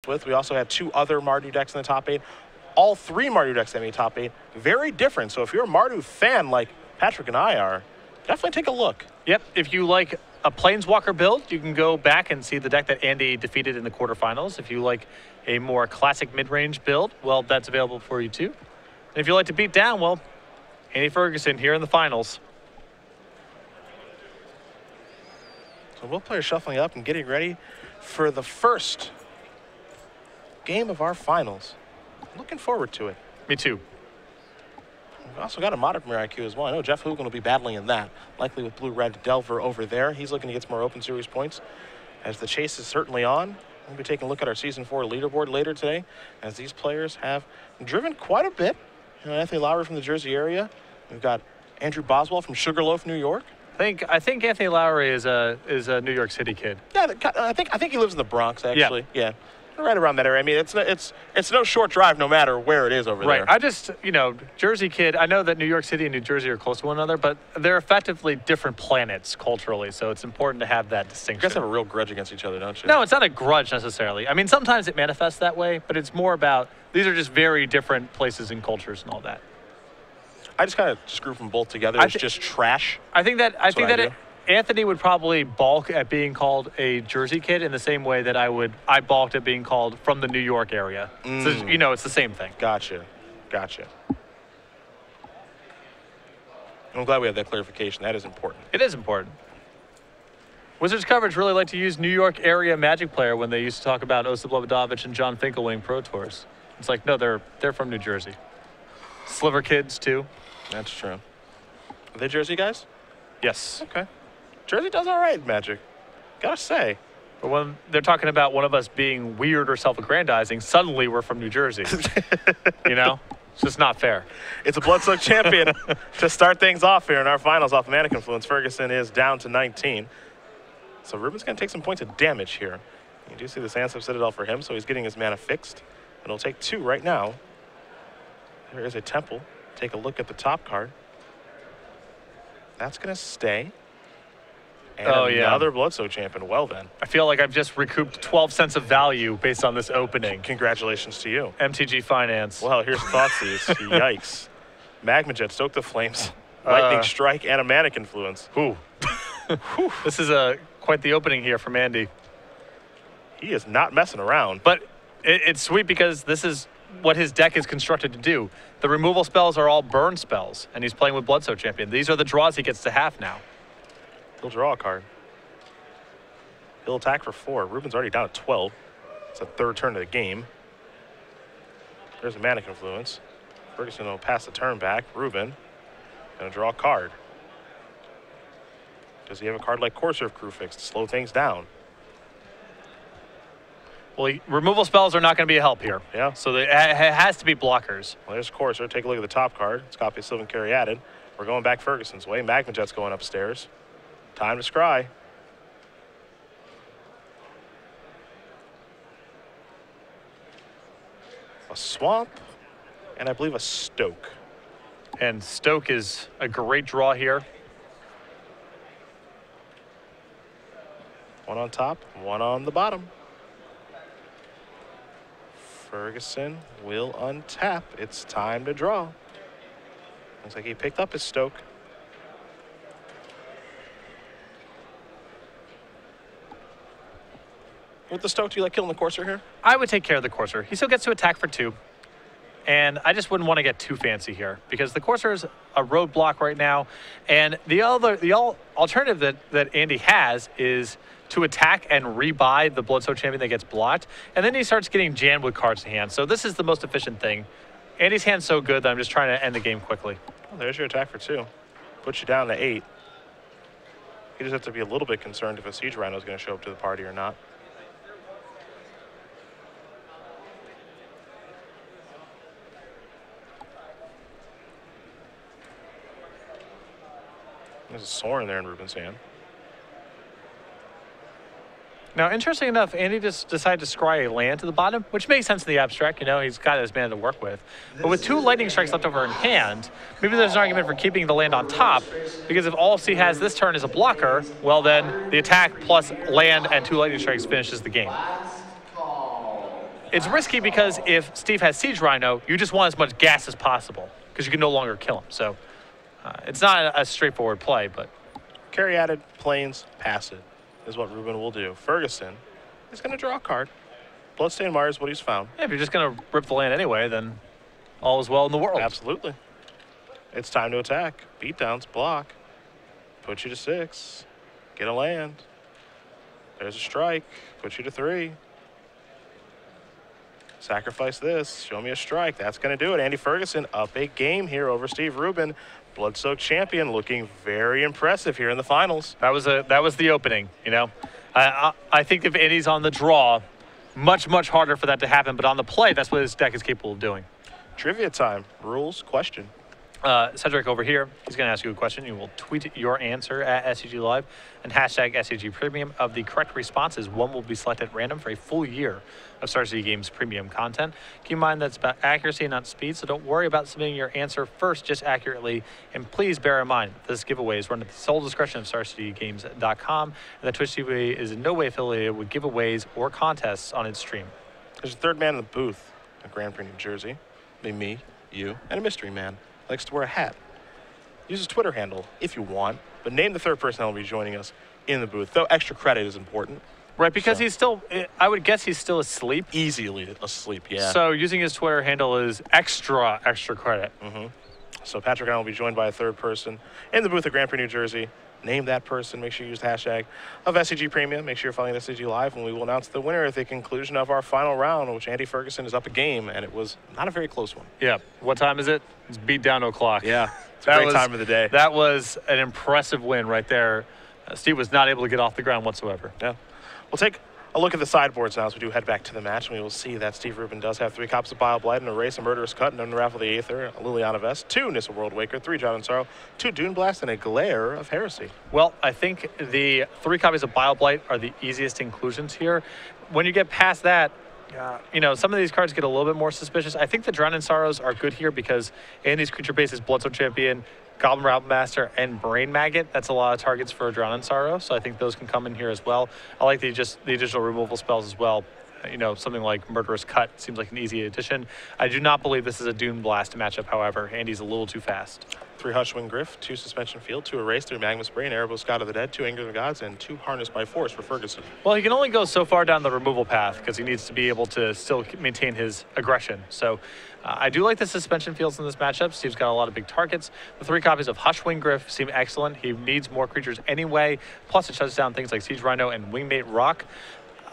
with. We also had 2 other Mardu decks in the top 8. All 3 Mardu decks in the top 8, very different. So if you're a Mardu fan like Patrick and I are, definitely take a look. Yep, if you like a Planeswalker build, you can go back and see the deck that Andy defeated in the quarterfinals. If you like a more classic mid-range build, well, that's available for you too. And if you like to beat down, well, Andy Ferguson here in the finals. So both players shuffling up and getting ready for the first game of our finals. Looking forward to it. Me too. We've also got a Modern Premier IQ as well. I know Jeff Hugan will be battling in that, likely with Blue-Red Delver over there. He's looking to get some more Open Series points as the chase is certainly on. We'll be taking a look at our Season 4 leaderboard later today as these players have driven quite a bit. You know, Anthony Lowry from the Jersey area. We've got Andrew Boswell from Sugarloaf, New York. I think Anthony Lowry is a New York City kid. Yeah, I think he lives in the Bronx actually. Yeah. Right around that area. I mean, it's no short drive no matter where it is over there. Right. I just, Jersey kid, I know that New York City and New Jersey are close to one another, but they're effectively different planets culturally, so it's important to have that distinction. You guys have a real grudge against each other, don't you? No, it's not a grudge necessarily. I mean, sometimes it manifests that way, but it's more about these are just very different places and cultures and all that. I just kind of screw them both together. It's just trash. I think that Anthony would probably balk at being called a Jersey kid in the same way that I balked at being called from the New York area. So, it's the same thing. Gotcha. I'm glad we have that clarification. That is important. It is important. Wizards coverage really like to use New York area Magic player when they used to talk about Osip Lobodovich and John Finkel winning Pro Tours. It's like, no, they're from New Jersey. Sliver kids, too. That's true. Are they Jersey guys? Yes. Okay. Jersey does all right, Magic. Gotta say. But when they're talking about one of us being weird or self-aggrandizing, suddenly we're from New Jersey. It's just not fair. It's a Bloodsoaked champion to start things off here in our finals off Mana Confluence. Ferguson is down to 19. So Rubin's going to take some points of damage here. You do see the Sandstorm Citadel for him, so he's getting his mana fixed. It'll take 2 right now. There is a Temple. Take a look at the top card. That's going to stay. And another Bloodsoaked champion. Well, then. I feel like I've just recouped 12 cents of value based on this opening. Congratulations to you. MTG Finance. Well, here's Thoughtseize. Yikes. Magma Jet, Stoke the Flames, Lightning Strike, and a Mana Confluence. Ooh. This is quite the opening here from Andy. He is not messing around. But it's sweet because this is what his deck is constructed to do. The removal spells are all burn spells, and he's playing with Bloodsoaked champion. These are the draws he gets to have now. He'll draw a card. He'll attack for 4. Rubin's already down at 12. It's a 3rd turn of the game. There's a Mana Confluence. Ferguson will pass the turn back. Rubin gonna draw a card. Does he have a card like Corsair Crewfix to slow things down? Well, removal spells are not going to be a help here. Yeah. So it has to be blockers. Well, there's Corsair. Take a look at the top card. It's copy of Sylvan Caryatid. We're going back Ferguson's way. Magma Jet's going upstairs. Time to scry. A Swamp, and I believe a Stoke. And Stoke is a great draw here. One on top, one on the bottom. Ferguson will untap. It's time to draw. Looks like he picked up his Stoke. With the Stoke, do you like killing the Corsair here? I would take care of the Corsair. He still gets to attack for 2. And I just wouldn't want to get too fancy here because the Corsair is a roadblock right now. And the alternative that Andy has is to attack and rebuy the Bloodsoaked champion that gets blocked. And then he starts getting jammed with cards in hand. So this is the most efficient thing. Andy's hand's so good that I'm just trying to end the game quickly. Well, there's your attack for 2. Puts you down to 8. You just have to be a little bit concerned if a Siege Rhino is going to show up to the party or not. There's a Sorin there in Rubin's hand. Now, interesting enough, Andy just decided to scry a land to the bottom, which makes sense in the abstract. He's got his mana to work with. But with 2 lightning strikes left over in hand, maybe there's an argument for keeping the land on top, because if all he has this turn is a blocker, well then the attack plus land and 2 lightning strikes finishes the game. It's risky because if Steve has Siege Rhino, you just want as much gas as possible because you can no longer kill him. So it's not a straightforward play, but Caryatid, planes, pass it is what Rubin will do. Ferguson is going to draw a card. Bloodstained Mire is what he's found. yeah, if you're just going to rip the land anyway, then all is well in the world. Absolutely. It's time to attack. Beatdowns, block. Put you to 6. Get a land. There's a strike. Put you to 3. Sacrifice this. Show me a strike. That's going to do it. Andy Ferguson up a game here over Steve Rubin. Blood-soaked champion, looking very impressive here in the finals. That was the opening, you know. I think if Andy's on the draw, much harder for that to happen. But on the play, that's what his deck is capable of doing. Trivia time. Rules, question. Cedric over here, he's going to ask you a question. You will tweet your answer at SCG Live and hashtag SCG Premium. Of the correct responses, one will be selected at random for a full year of Star City Games premium content. Keep in mind that's about accuracy and not speed, so don't worry about submitting your answer first, just accurately. And please bear in mind, this giveaway is run at the sole discretion of StarCityGames.com, and the Twitch TV is in no way affiliated with giveaways or contests on its stream. There's a third man in the booth at Grand Prix, New Jersey. Be me, you, and a mystery man. Likes to wear a hat. Use his Twitter handle if you want, but name the third person that will be joining us in the booth. Though extra credit is important. Right, because he's still, I would guess he's still asleep. Easily asleep, yeah. So using his Twitter handle is extra credit. So Patrick and I will be joined by a third person in the booth at Grand Prix, New Jersey. Name that person. Make sure you use the hashtag of SCG Premium. Make sure you're following SCG Live, and we will announce the winner at the conclusion of our final round, which Andy Ferguson is up a game, and it was not a very close one. Yeah. What time is it? It's beat down o'clock. Yeah. It's a great time of the day. That was an impressive win right there. Steve was not able to get off the ground whatsoever. Yeah. We'll take a look at the sideboards now as we do head back to the match, and we will see that Steve Rubin does have 3 copies of Bile Blight, and Erase, a Murderous Cut, and Unravel the Aether, a Liliana Vest, 2 Nissa World Waker, 3 Drown in Sorrow, 2 Dune Blast, and a Glare of Heresy. Well, I think the 3 copies of Bile Blight are the easiest inclusions here. When you get past that, you know, some of these cards get a little bit more suspicious. I think the Drown in Sorrows are good here because Andy's creature base is Bloodstone Champion, Goblin Route Master, and Brain Maggot. That's a lot of targets for Drown in Sorrow, so I think those can come in here as well. I like the additional removal spells as well. You know, something like Murderous Cut seems like an easy addition. I do not believe this is a Dune Blast matchup, however. Andy's a little too fast. 3 Hushwing Griff, 2 Suspension Field, 2 Erase, 3 Magma Spray, an Erebos God of the Dead, 2 Anger of the Gods, and 2 Harnessed by Force for Ferguson. Well, he can only go so far down the removal path because he needs to be able to still maintain his aggression. So I do like the Suspension Fields in this matchup. Steve's got a lot of big targets. The 3 copies of Hushwing Griff seem excellent. He needs more creatures anyway. Plus, it shuts down things like Siege Rhino and Wingmate Rock.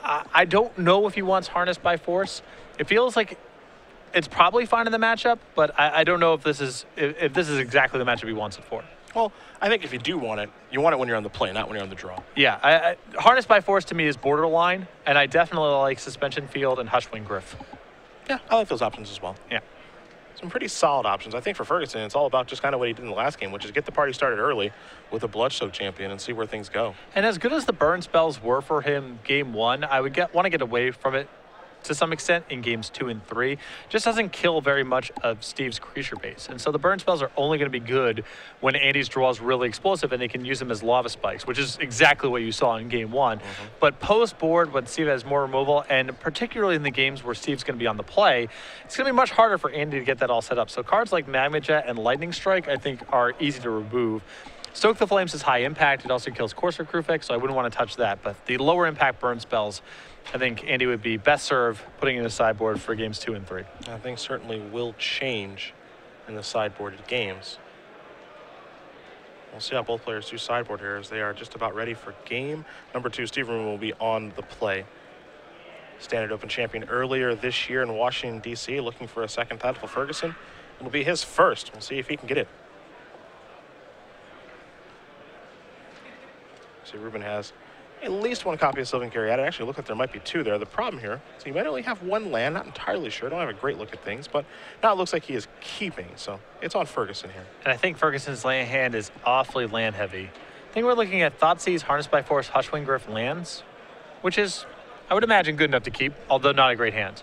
I don't know if he wants Harnessed by Force. It feels like it's probably fine in the matchup, but I don't know if this is exactly the matchup he wants it for. Well, I think if you do want it, you want it when you're on the play, not when you're on the draw. Yeah, Harnessed by Force to me is borderline, and I definitely like Suspension Field and Hushwing Griff. Yeah, I like those options as well. Yeah. Some pretty solid options. I think for Ferguson, it's all about just kind of what he did in the last game, which is get the party started early with a Bloodsoaked champion and see where things go. And as good as the burn spells were for him game 1, I would want to get away from it to some extent in games 2 and 3. Just doesn't kill very much of Steve's creature base. And so the burn spells are only going to be good when Andy's draw is really explosive and they can use them as lava spikes, which is exactly what you saw in game 1. But post-board, when Steve has more removal, and particularly in the games where Steve's going to be on the play, it's going to be much harder for Andy to get that all set up. So cards like Magma Jet and Lightning Strike, I think, are easy to remove. Stoke the Flames is high impact. It also kills Courser Krufix, so I wouldn't want to touch that. But the lower impact burn spells, I think Andy would be best served putting in the sideboard for games 2 and 3. I think certainly will change in the sideboarded games. We'll see how both players do sideboard here as they are just about ready for game number 2. Steve Rubin will be on the play. Standard Open champion earlier this year in Washington, D.C., looking for a second title for Ferguson. It'll be his first. We'll see if he can get it. See, Rubin has at least 1 copy of Sylvan Caryatid. It actually looks like there might be 2 there. The problem here, so he might only have 1 land. Not entirely sure. Don't have a great look at things, but now it looks like he is keeping. So it's on Ferguson here. And I think Ferguson's land hand is awfully land heavy. I think we're looking at Thoughtseize, Harnessed by Force, Hushwing Griff lands, which is, I would imagine, good enough to keep, although not a great hand.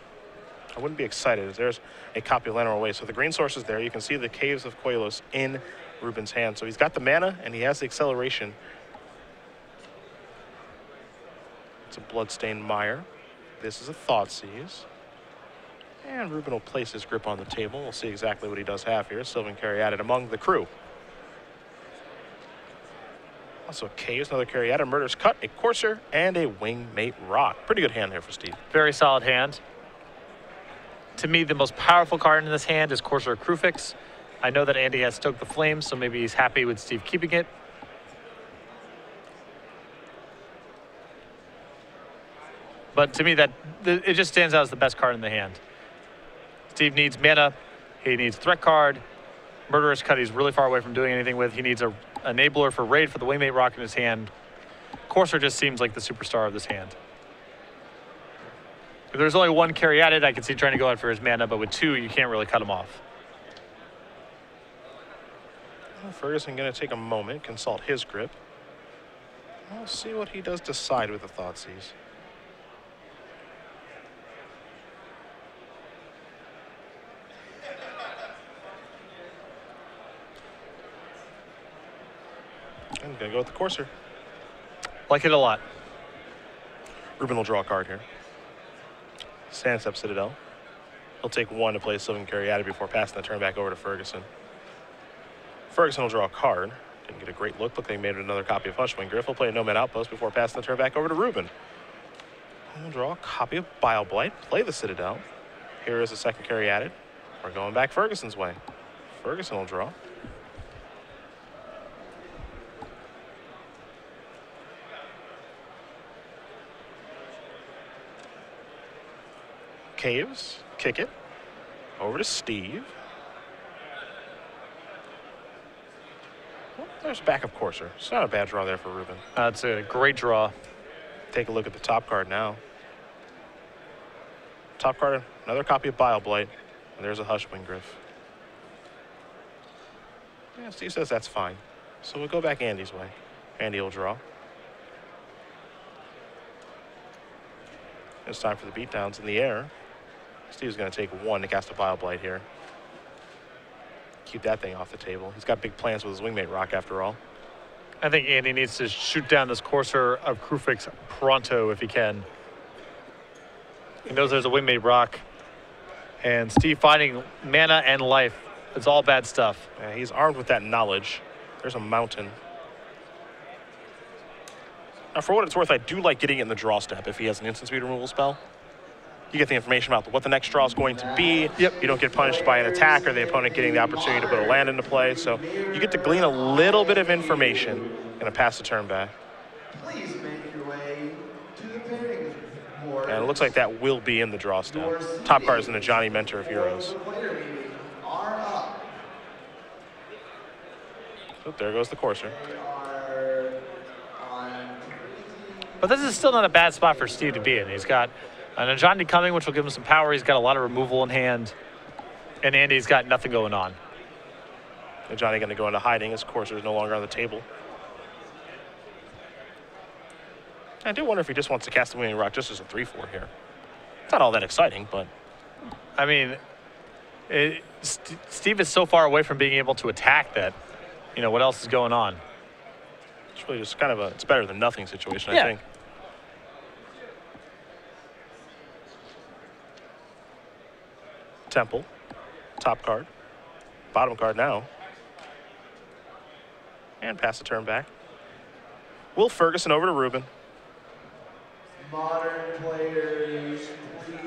I wouldn't be excited as there's a copy of Llanowar Waste. So the green source is there. You can see the Caves of Koilos in Rubin's hand. So he's got the mana and he has the acceleration. It's a Bloodstained Mire. This is a Thoughtseize. And Rubin will place his grip on the table. We'll see exactly what he does have here. Sylvan Caryatid among the crew. Also Caves, another Caryatid, Murder's Cut, a Courser, and a Wingmate Rock. Pretty good hand there for Steve. Very solid hand. To me, the most powerful card in this hand is Courser Crufix. I know that Andy has Stoke the Flames, so maybe he's happy with Steve keeping it. But to me, it just stands out as the best card in the hand. Steve needs mana. He needs threat card. Murderous Cut he's really far away from doing anything with. He needs a enabler for raid for the Wingmate Rock in his hand. Courser just seems like the superstar of this hand. If there's only one Caryatid, I can see trying to go out for his mana, but with two, you can't really cut him off. Well, Ferguson going to take a moment, consult his grip. We'll see what he does decide with the Thoughtseize. I'm going to go with the Courser. Like it a lot. Rubin will draw a card here. Sandstep Citadel. He'll take one to play Sylvan Caryatid before passing the turn back over to Ferguson. Ferguson will draw a card. Didn't get a great look. Look like he made another copy of Hushwing Griff. He'll play a Nomad Outpost before passing the turn back over to Rubin. We'll draw a copy of Bile Blight. Play the Citadel. Here is the second Caryatid. We're going back Ferguson's way. Ferguson will draw. Caves, kick it, over to Steve. Well, there's a backup Courser. It's not a bad draw there for Rubin. It's a great draw. Take a look at the top card now. Top card, another copy of Bile Blight, and there's a Hushwing Griff. Yeah, Steve says that's fine. So we'll go back Andy's way. Andy will draw. It's time for the beatdowns in the air. Steve's going to take one to cast a Bile Blight here. Keep that thing off the table. He's got big plans with his Wingmate Rock after all. I think Andy needs to shoot down this Courser of Crufix pronto if he can. He knows there's a Wingmate Rock. And Steve finding mana and life. It's all bad stuff. Yeah, he's armed with that knowledge. There's a mountain. Now, for what it's worth, I do like getting it in the draw step if he has an instant speed removal spell. You get the information about what the next draw is going to be. Yep. You don't get punished by an attack or the opponent getting the opportunity to put a land into play. So you get to glean a little bit of information and pass the turn back. Please make your way to the pairing board. And it looks like that will be in the draw step. Top card is in the Johnny Mentor of Heroes. Player meeting are up. Oh, there goes the Courser. They are on. But this is still not a bad spot for Steve to be in. He's got an Ajandi coming, which will give him some power. He's got a lot of removal in hand. And Andy's got nothing going on. And Johnny going to go into hiding. His Courser is no longer on the table. I do wonder if he just wants to cast the Winging Rock just as a 3/4 here. It's not all that exciting, but... I mean, Steve is so far away from being able to attack that, you know, what else is going on? It's really just kind of a it's better than nothing situation, Yeah. I think. Temple, top card, bottom card now. And pass the turn back. Will Ferguson over to Rubin. Modern players.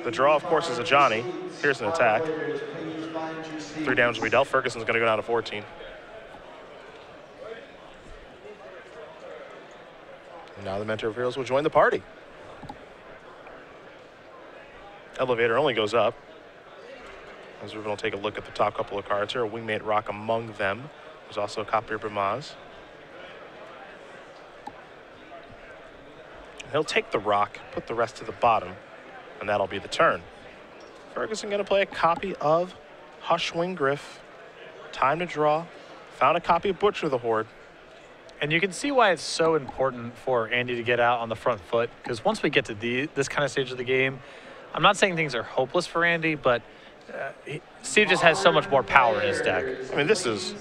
The draw, of course, is a Johnny. Here's an attack. 3 damage will be dealt. Ferguson's going to go down to 14. And now the Mentor of Heroes will join the party. Elevator only goes up. As Rubin will take a look at the top couple of cards here. A Wingmate Rock among them. There's also a copy of Bramaz. He'll take the rock, put the rest to the bottom, and that'll be the turn. Ferguson going to play a copy of Hushwing Griff. Time to draw. Found a copy of Butcher the Horde. And you can see why it's so important for Andy to get out on the front foot, because once we get to this kind of stage of the game, I'm not saying things are hopeless for Andy, but Steve just has so much more power in his deck. I mean, this is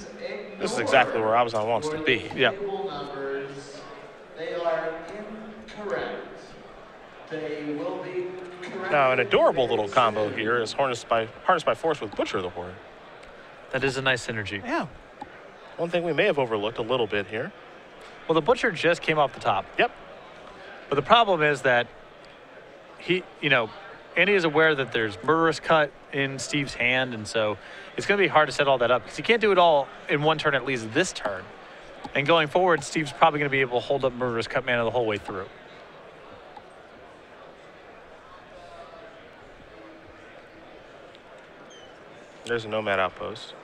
exactly where Abazan wants to be. Yeah. They are incorrect. They will be corrected. Now, an adorable little combo here is Harness by Force with Butcher the Horde. That is a nice synergy. Yeah. One thing we may have overlooked a little bit here. Well, the Butcher just came off the top. Yep. But the problem is that Andy is aware that there's Murderous Cut in Steve's hand, and so it's going to be hard to set all that up because he can't do it all in one turn, at least this turn. And going forward, Steve's probably going to be able to hold up Murderous Cut mana the whole way through. There's a Nomad Outpost.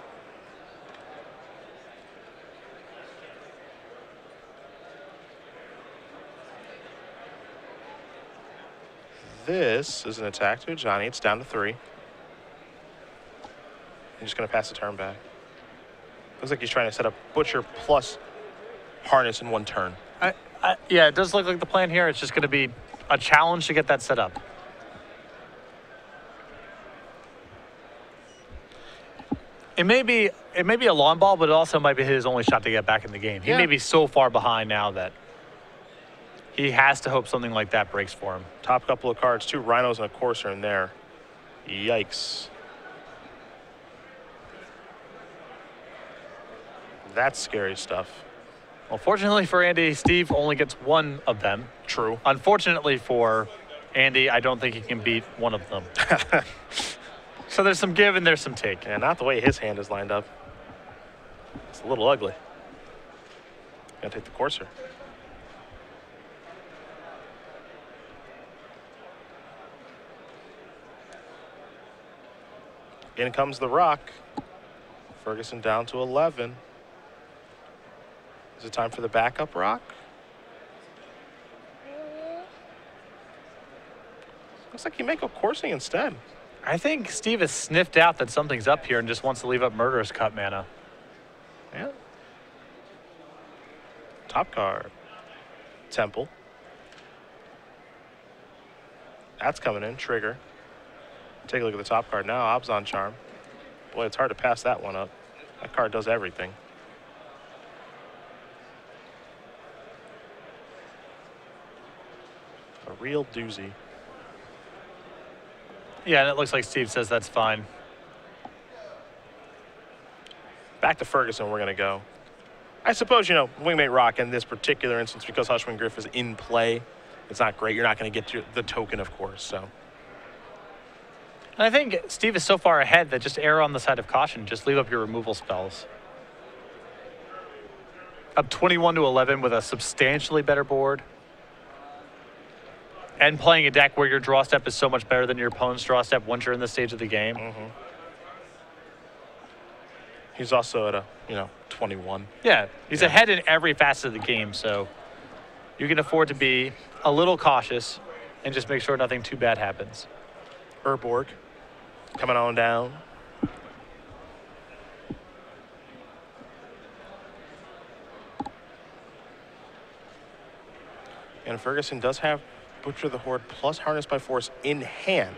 This is an attack to Johnny. It's down to 3. I'm just going to pass the turn back. Looks like he's trying to set up Butcher plus Harness in one turn. Yeah, it does look like the plan here. It's just going to be a challenge to get that set up. It may be a long ball, but it also might be his only shot to get back in the game. He may be so far behind now that he has to hope something like that breaks for him. Top couple of cards, 2 Rhinos and a Courser in there. Yikes. That's scary stuff. Well, fortunately for Andy, Steve only gets one of them. True. Unfortunately for Andy, I don't think he can beat one of them. So there's some give and there's some take. And not the way his hand is lined up. It's a little ugly. Gotta take the Courser. In comes the Rock. Ferguson down to 11. Is it time for the backup Rock? Looks like he may go coursing instead. I think Steve has sniffed out that something's up here and just wants to leave up Murderous Cut mana. Yeah. Top card. Temple. That's coming in. Trigger. Take a look at the top card now. Abzan Charm. Boy, it's hard to pass that one up. That card does everything. A real doozy. Yeah, and it looks like Steve says that's fine. Back to Ferguson, we're going to go. I suppose, Wingmate Rock in this particular instance, because Hushwing Griff is in play, it's not great. You're not going to get the token, of course, so. And I think Steve is so far ahead that just err on the side of caution. Just leave up your removal spells. Up 21 to 11 with a substantially better board. And playing a deck where your draw step is so much better than your opponent's draw step once you're in this stage of the game. Mm-hmm. He's also at 21. Yeah, he's ahead in every facet of the game, so you can afford to be a little cautious and just make sure nothing too bad happens. Urborg coming on down. And Ferguson does have Butcher the Horde plus Harness by Force in hand.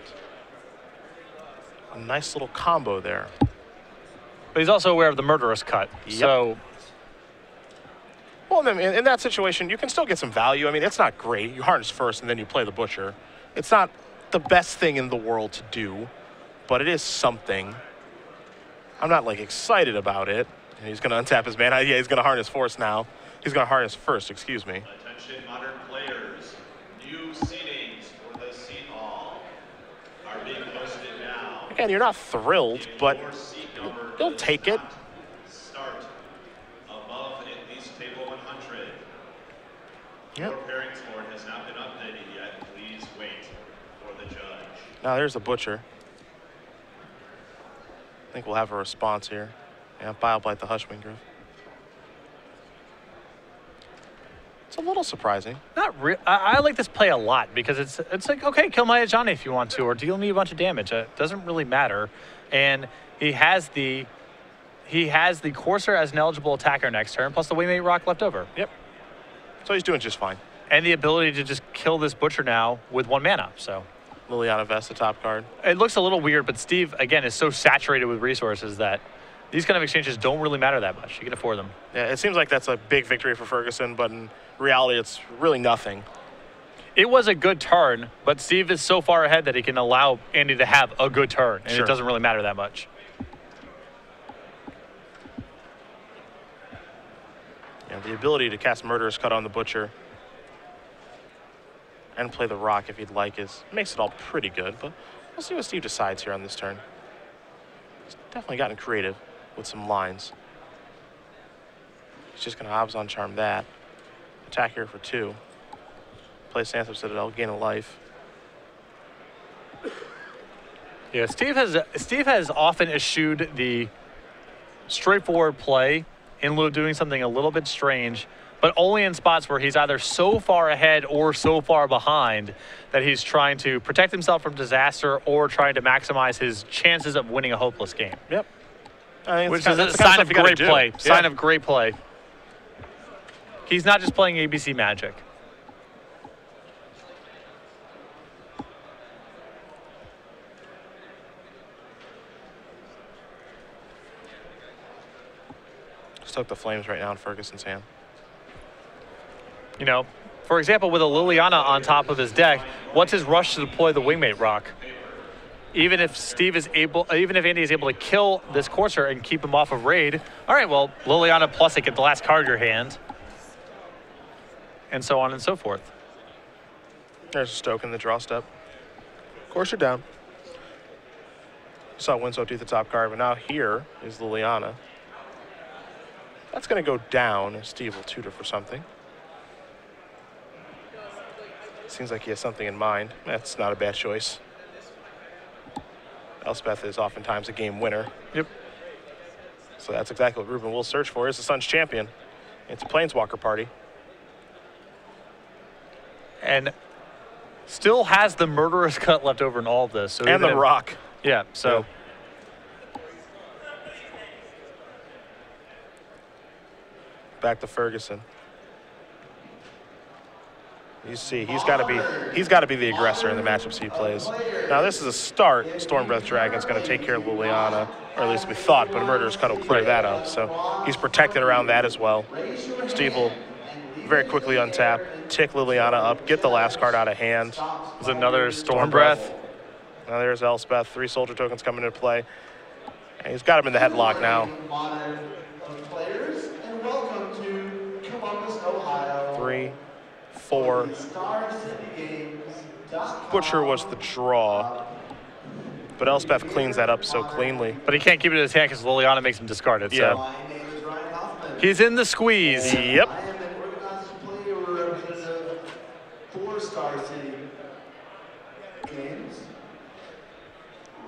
A nice little combo there. But he's also aware of the Murderous Cut. Yep. So, well, in that situation, you can still get some value. I mean, it's not great. You harness first and then you play the Butcher. It's not the best thing in the world to do, but it is something. I'm not excited about it. And he's going to untap his mana. Yeah, he's going to harness force now. He's going to harness first, excuse me. Attention modern players. New seatings for the seat hall are being posted now. Again, you're not thrilled, but Your seat number you'll does take it. not Start above at least table 100. Yep. Your pairings board has not been updated yet. Please wait for the judge. Now there's the Butcher. I think we'll have a response here. Yeah, Bile-Blight the Hushwing Griff. It's a little surprising. not real. I like this play a lot because it's like, okay, kill my Ajani if you want to, or deal me a bunch of damage. It doesn't really matter. And he has the Courser as an eligible attacker next turn, plus the Waymate Rock left over. Yep. So he's doing just fine. And the ability to just kill this Butcher now with 1 mana, so. Liliana Vest, the top card. It looks a little weird, but Steve, again, is so saturated with resources that these kind of exchanges don't really matter that much. You can afford them. Yeah, it seems like that's a big victory for Ferguson, but in reality, it's really nothing. it was a good turn, but Steve is so far ahead that he can allow Andy to have a good turn, and Sure. it doesn't really matter that much. Yeah, the ability to cast Murderous Cut on the Butcher and play the Rock if he'd like makes it all pretty good, but we'll see what Steve decides here on this turn. He's definitely gotten creative with some lines. He's just going to Obs on Charm that. Attack here for 2. Play Sands of Citadel, gain a life. Yeah, Steve has often eschewed the straightforward play in lieu of doing something a little bit strange, but only in spots where he's either so far ahead or so far behind that he's trying to protect himself from disaster or trying to maximize his chances of winning a hopeless game. Yep. I mean, Which is a sign of great play. Sign of great play. He's not just playing ABC Magic. Stoke the Flames right now in Ferguson's hand. You know, for example, with a Liliana on top of his deck, what's his rush to deploy the Wingmate Rock? Even if Andy is able to kill this Courser and keep him off of raid, all right, well, Liliana plus it, get the last card in your hand, and so on and so forth. There's a Stoke in the draw step. Courser down. Saw Windswept do the top card, but now here is Liliana. That's going to go down. Steve will tutor for something. Seems like he has something in mind. That's not a bad choice. Elspeth is oftentimes a game winner. Yep. So that's exactly what Rubin will search for. Is the Sun's champion. It's a Planeswalker party. And still has the Murderous Cut left over in all of this. So And the Rock. Yeah, so... Yeah. Back to Ferguson. You see, he's got to be the aggressor in the matchups he plays. Now this is a start. Stormbreath Dragon's going to take care of Liliana, or at least we thought, but Murderous Cut will clear that up. So he's protected around that as well. Steve will very quickly untap, tick Liliana up, get the last card out of hand. There's another Stormbreath. Now there's Elspeth. 3 soldier tokens coming into play. And he's got him in the headlock now. Players, and welcome to Columbus, Ohio. 3, 4. Butcher was the draw, but Elspeth cleans that up so cleanly. But he can't keep it in his hand because Liliana makes him discard it. Yeah. So My name is Ryan Hoffman. he's in the squeeze. Yep. I am an organized player representative for Star City Games.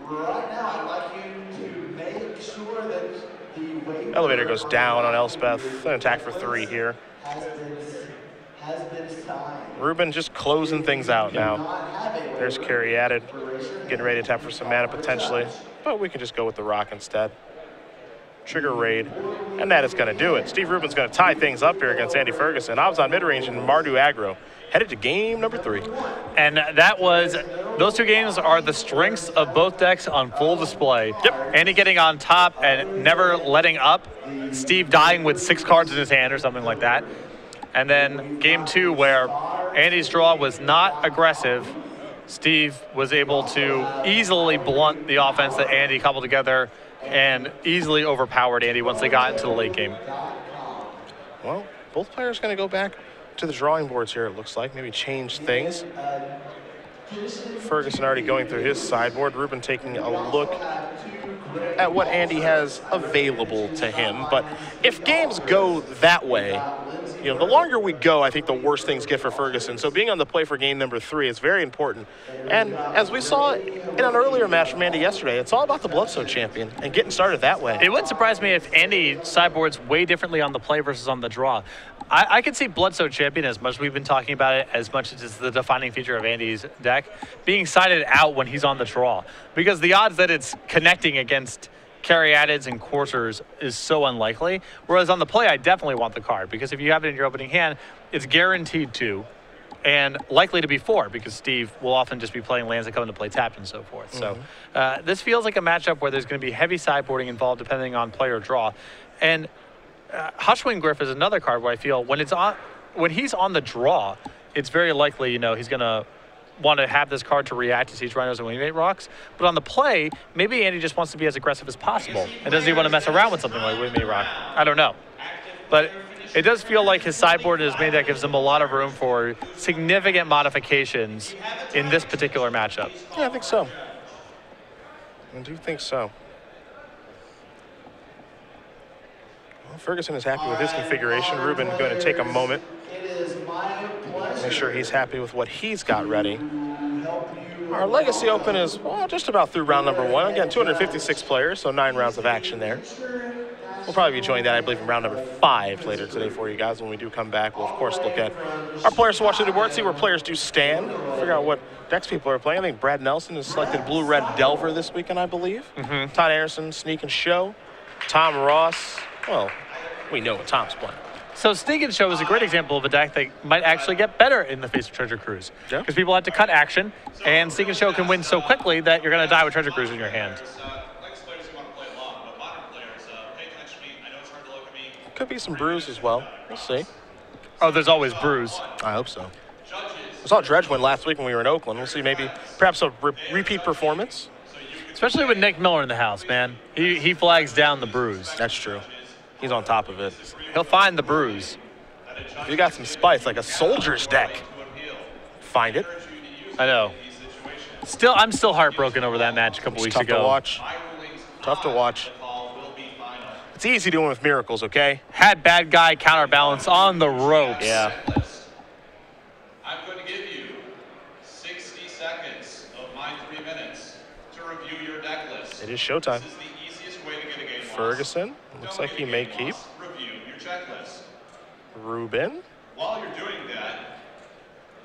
Right now, I'd like you to make sure that the wave Elevator goes down on Elspeth. An attack for 3 here. has been signed. Rubin just closing things out now. Not have a There's carry added. Getting ready to tap for some mana potentially. But we can just go with the Rock instead. Trigger raid. And that is going to do it. Steve Rubin's going to tie things up here against Andy Ferguson. Obs on mid-range and Mardu aggro. Headed to game number 3. And that was, those 2 games are the strengths of both decks on full display. Yep. Andy getting on top and never letting up. Steve dying with 6 cards in his hand or something like that. And then game 2 where Andy's draw was not aggressive. Steve was able to easily blunt the offense that Andy cobbled together and easily overpowered Andy once they got into the late game. Well, both players going to go back to the drawing boards here, it looks like. Maybe change things. Ferguson already going through his sideboard. Rubin taking a look at what Andy has available to him. But if games go that way, you know, the longer we go, I think the worse things get for Ferguson. So being on the play for game number 3 is very important. And as we saw in an earlier match from Andy yesterday, it's all about the Bloodstone champion and getting started that way. It wouldn't surprise me if Andy sideboards way differently on the play versus on the draw. I could see Bloodstone Champion, as much as we've been talking about it, as much as it's the defining feature of Andy's deck, being sided out when he's on the draw. Because the odds that it's connecting against Caryatids and Coursers is so unlikely. Whereas on the play, I definitely want the card. Because if you have it in your opening hand, it's guaranteed 2. And likely to be 4, because Steve will often just be playing lands that come into play tapped and so forth. So this feels like a matchup where there's going to be heavy sideboarding involved depending on player draw. And Hushwing Griff is another card where I feel when he's on the draw, it's very likely, you know, he's going to want to have this card to react to siege rhinos and wingmate rocks. But on the play, maybe Andy just wants to be as aggressive as possible. And doesn't he want to mess around with something like wingmate rock? I don't know. But it does feel like his sideboard and his main deck gives him a lot of room for significant modifications in this particular matchup. Yeah, I think so. I do think so. Well, Ferguson is happy with his configuration. Rubin going to take a moment. Make sure he's happy with what he's got ready. Our Legacy Open is, well, just about through round number 1. Again, 256 players, so 9 rounds of action there. We'll probably be joining that, I believe, in round number 5 later today for you guys. When we do come back, we'll, of course, look at our players to watch the board, see where players do stand, figure out what decks people are playing. I think Brad Nelson has selected Blue-Red Delver this weekend, I believe. Todd Anderson, Sneak and Show. Tom Ross, well, we know what Tom's playing. So Sneak and Show is a great example of a deck that might actually get better in the face of Treasure Cruise. Yeah. Because people have to cut action, and Sneak and Show can win so quickly that you're going to die with Treasure Cruise in your hand. Could be some brews as well. We'll see. Oh, there's always brews. I hope so. I saw Dredge win last week when we were in Oakland. We'll see maybe perhaps a repeat performance. Especially with Nick Miller in the house, man. He flags down the brews. That's true. He's on top of it. He'll find the brews. If you got some spice, like a soldier's deck, find it. I know. I'm still heartbroken over that match a couple weeks ago. Tough to watch. Tough to watch. It's easy doing with miracles, okay? Had bad guy counterbalance on the ropes. Yeah. I'm going to give you 60 seconds of my 3 minutes to review your deck list. It is showtime. This is the easiest way to get a game lost. Ferguson, looks like he may keep. Review your checklist. Rubin. While you're doing that,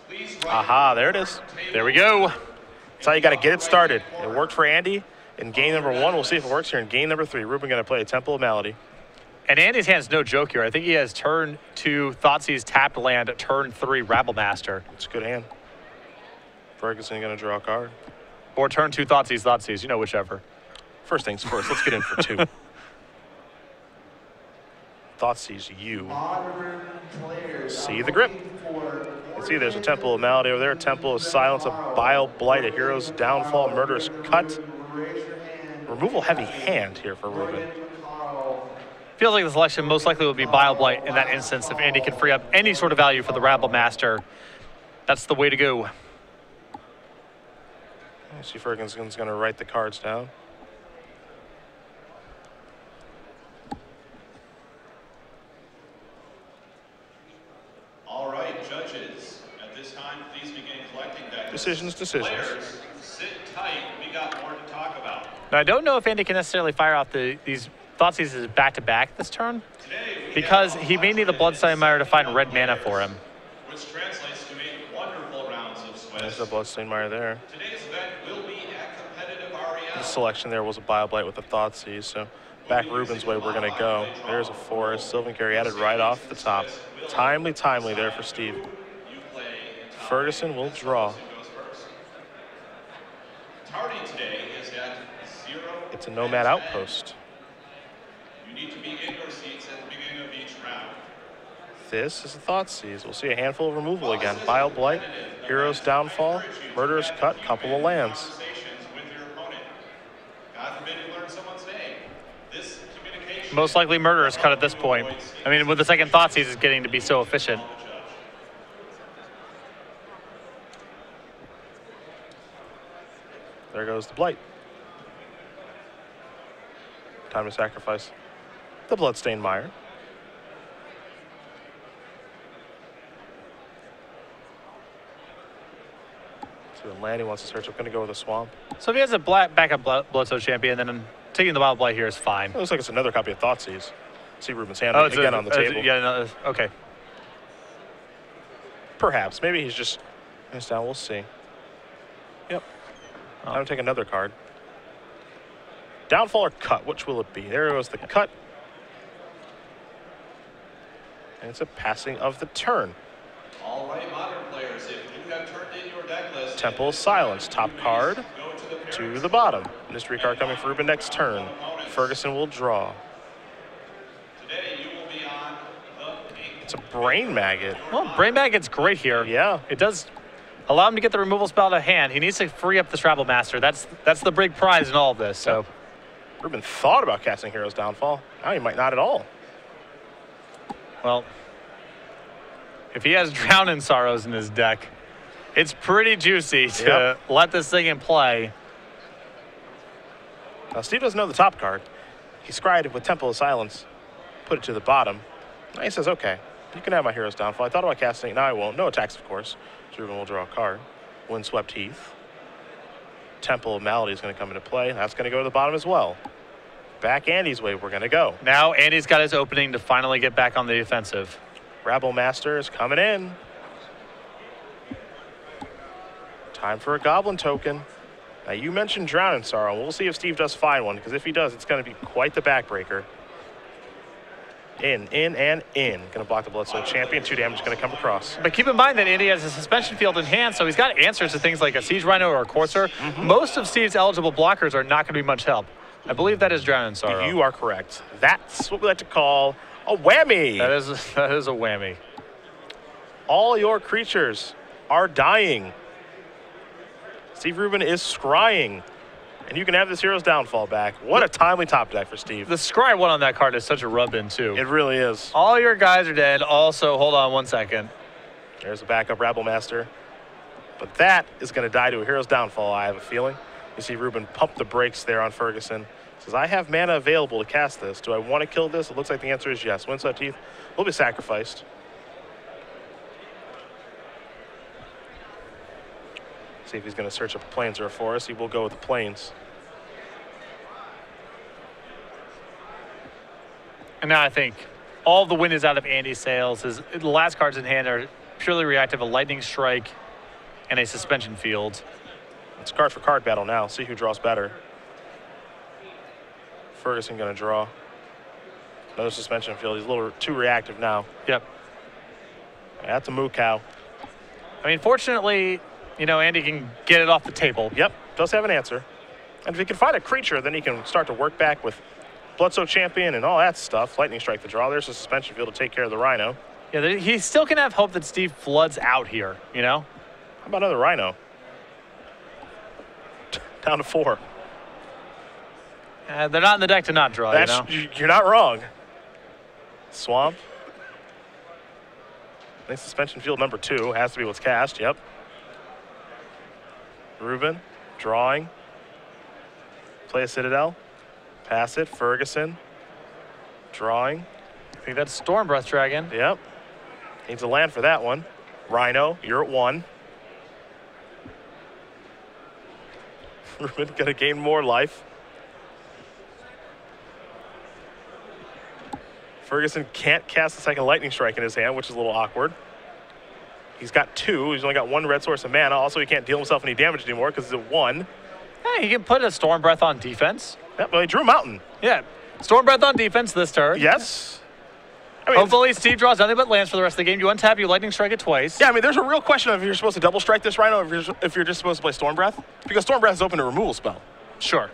please write Aha, there it is. There we go. That's how you got to get it started. It worked for Andy in game number 1. We'll see if it works here in game number 3. Rubin going to play a Temple of Malady. And Andy's hand's no joke here. I think he has turn 2 Thoughtseize tapped land at turn 3 Rabble Master. It's a good hand. Ferguson going to draw a card. Or turn 2 Thoughtseize, you know, whichever. First things first, let's get in for 2. Thoughtseize you. See the grip. You can see there's a Temple of Malady over there. Temple of Silence, a Bile Blight, a Hero's Downfall, Murderous Cut. Removal heavy hand here for Rubin. Feels like the selection most likely will be Bile Blight in that instance. If Andy can free up any sort of value for the Rabble Master, that's the way to go. I see Ferguson's going to write the cards down. All right, judges. At this time, please begin collecting deck lists. Decisions. Players, sit tight. We got more to talk about. Now, I don't know if Andy can necessarily fire off these Thoughtseizes back-to-back this turn, because he may need a Bloodstone Mire to find red mana for him. Which translates to 8 wonderful rounds of Swiss. There's a Bloodstained Mire there. Today's event will be at competitive RES. The selection there was a Bile Blight with a Thoughtseize, so back Rubin's way we're going to go. There's a Forest. Sylvan Carry added right off the top. Timely there for Steve. Ferguson will draw. Tardy today is at 0. It's a Nomad Outpost. You need to be in your seats at the beginning of each round. This is a Thoughtseize. We'll see a handful of removal again. Bile Blight, Hero's Downfall, Murderous Cut, couple of lands. Conversations with your opponent. God forbid you learn someone's name. This communication. Most likely Murderous Cut at this point. I mean, with the second Thoughtseize is getting to be so efficient. There goes the Blight. Time to sacrifice the Bloodstained Mire. So the land he wants to search. I'm going to go with a Swamp. So if he has a backup Bloodstone Champion, then taking the Wild Blight here is fine. It looks like it's another copy of Thoughtseize. See Rubin's hand It's again on the table. Yeah, no, okay. Perhaps. Maybe he's just down. We'll see. Yep. I'm going to take another card. Downfall or Cut? Which will it be? There goes the Cut. And it's a passing of the turn. All right, Modern players, if you have turned in your deck list. Temple of Silence. Top card to the bottom. Mystery card coming for Rubin next turn. Ferguson will draw. Today you will be on the pink It's a brain maggot. Well, brain maggot's great here. Yeah. It does allow him to get the removal spell to hand. He needs to free up the Travel Master. That's the big prize in all of this. So, Rubin thought about casting Hero's Downfall. Now he might not at all. well, if he has Drowning Sorrows in his deck, it's pretty juicy to let this thing in play. Now, Steve doesn't know the top card. He scryed it with Temple of Silence, put it to the bottom. Now he says, okay, you can have my Hero's Downfall. I thought about casting it. Now I won't. No attacks, of course. So Rubin will draw a card. Windswept Heath. Temple of Malady is going to come into play. That's going to go to the bottom as well. Back Andy's way, we're going to go. Now Andy's got his opening to finally get back on the defensive. Rabble Master is coming in. Time for a Goblin token. Now, you mentioned Drowning Sorrow. We'll see if Steve does find one, because if he does, it's going to be quite the backbreaker. In, and in. Going to block the Bloodstone Champion. 2 damage going to come across. But keep in mind that Andy has a suspension field in hand, so he's got answers to things like a Siege Rhino or a Courser. Most of Steve's eligible blockers are not going to be much help. I believe that is Drowning Sorrow. You are correct. That's what we like to call a whammy. That is a whammy. All your creatures are dying. Steve Rubin is scrying. And you can have this Hero's Downfall back. What a timely top deck for Steve. The scry one on that card is such a rub-in, too. It really is. All your guys are dead. Also, hold on 1 second. There's a backup Rabble Master. But that is going to die to a Hero's Downfall, I have a feeling. You see Rubin pump the brakes there on Ferguson. Says, I have mana available to cast this. Do I want to kill this? It looks like the answer is yes. Windswept Heath will be sacrificed. See if he's going to search up a Plains or a Forest. He will go with the Plains. And now I think all the wind is out of Andy's sails. The last cards in hand are purely reactive, a Lightning Strike and a Suspension Field. It's card for card battle now. See who draws better. Ferguson going to draw. Another Suspension Field. He's a little too reactive now. Yep. That's a moo cow. I mean, fortunately, you know, Andy can get it off the table. Yep, does have an answer. And if he can find a creature, then he can start to work back with Bloodstone Champion and all that stuff. Lightning Strike the draw. There's a Suspension Field to take care of the Rhino. Yeah, he still can have hope that Steve floods out here, you know? How about another Rhino? Down to 4. They're not in the deck to not draw, you know? You're not wrong. Swamp. I think Suspension Field number 2 has to be what's cast. Yep. Rubin, drawing. Play a Citadel. Pass it. Ferguson. Drawing. I think that's Storm Breath Dragon. Yep. Needs a land for that one. Rhino, you're at 1. Rubin gonna gain more life. Ferguson can't cast the second Lightning Strike in his hand, which is a little awkward. He's got 2. He's only got 1 red source of mana. Also, he can't deal himself any damage anymore because he's at 1. Yeah, he can put a Storm Breath on defense. Yep, well, he drew Mountain. Yeah, Storm Breath on defense this turn. Yes. I mean, hopefully Steve draws nothing but lands for the rest of the game. You untap, you Lightning Strike it twice. Yeah, I mean, there's a real question of if you're supposed to double strike this Rhino or if you're just supposed to play Storm Breath. Because Storm Breath is open to removal spell. Sure.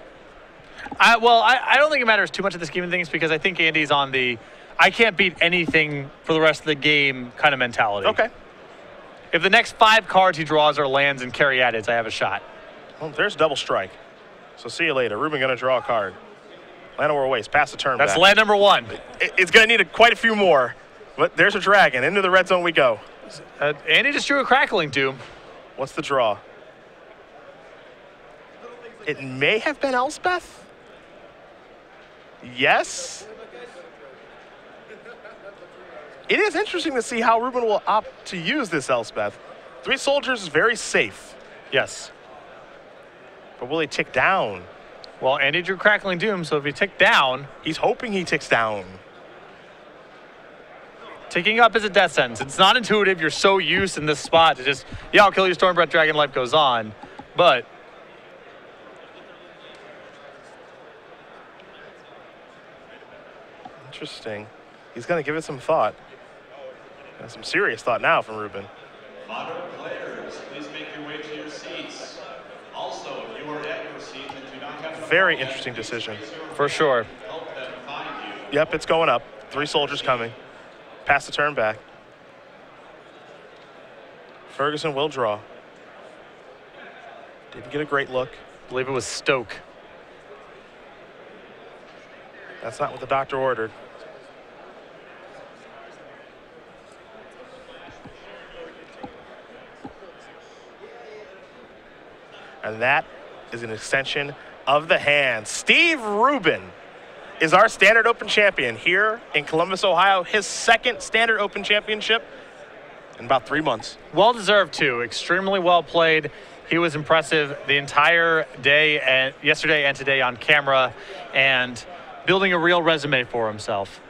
I don't think it matters too much at the scheme of things because I think Andy's on the I can't beat anything for the rest of the game kind of mentality. Okay. If the next 5 cards he draws are lands and Caryatids, I have a shot. Well, there's double strike. So see you later. Rubin going to draw a card. Land War Waste. Pass the turn That's back. land number 1. It's going to need quite a few more. But there's a dragon. Into the red zone we go. Andy just drew a Crackling Doom. What's the draw? It may have been Elspeth? Yes? It is interesting to see how Rubin will opt to use this Elspeth. 3 soldiers is very safe. Yes. But will he tick down? Well, Andy drew Crackling Doom, so if he ticked down... He's hoping he ticks down. Ticking up is a death sentence. It's not intuitive. You're so used in this spot to just, yeah, I'll kill your Storm Breath Dragon, life goes on. But... Interesting. He's going to give it some thought. And some serious thought now from Rubin. Modern players, please make your way to your seats. Also, if you are at your seat and do not have an Very opponent, interesting please decision. raise your For sure. hand. Help them find you. Yep, it's going up. 3 soldiers coming. past the turn back. Ferguson will draw. Didn't get a great look. I believe it was Stoke. That's not what the doctor ordered. And that is an extension of the hand. Steve Rubin is our Standard Open champion here in Columbus, Ohio. His second Standard Open championship in about 3 months. Well deserved too. Extremely well played. He was impressive the entire day and yesterday and today on camera, and building a real resume for himself.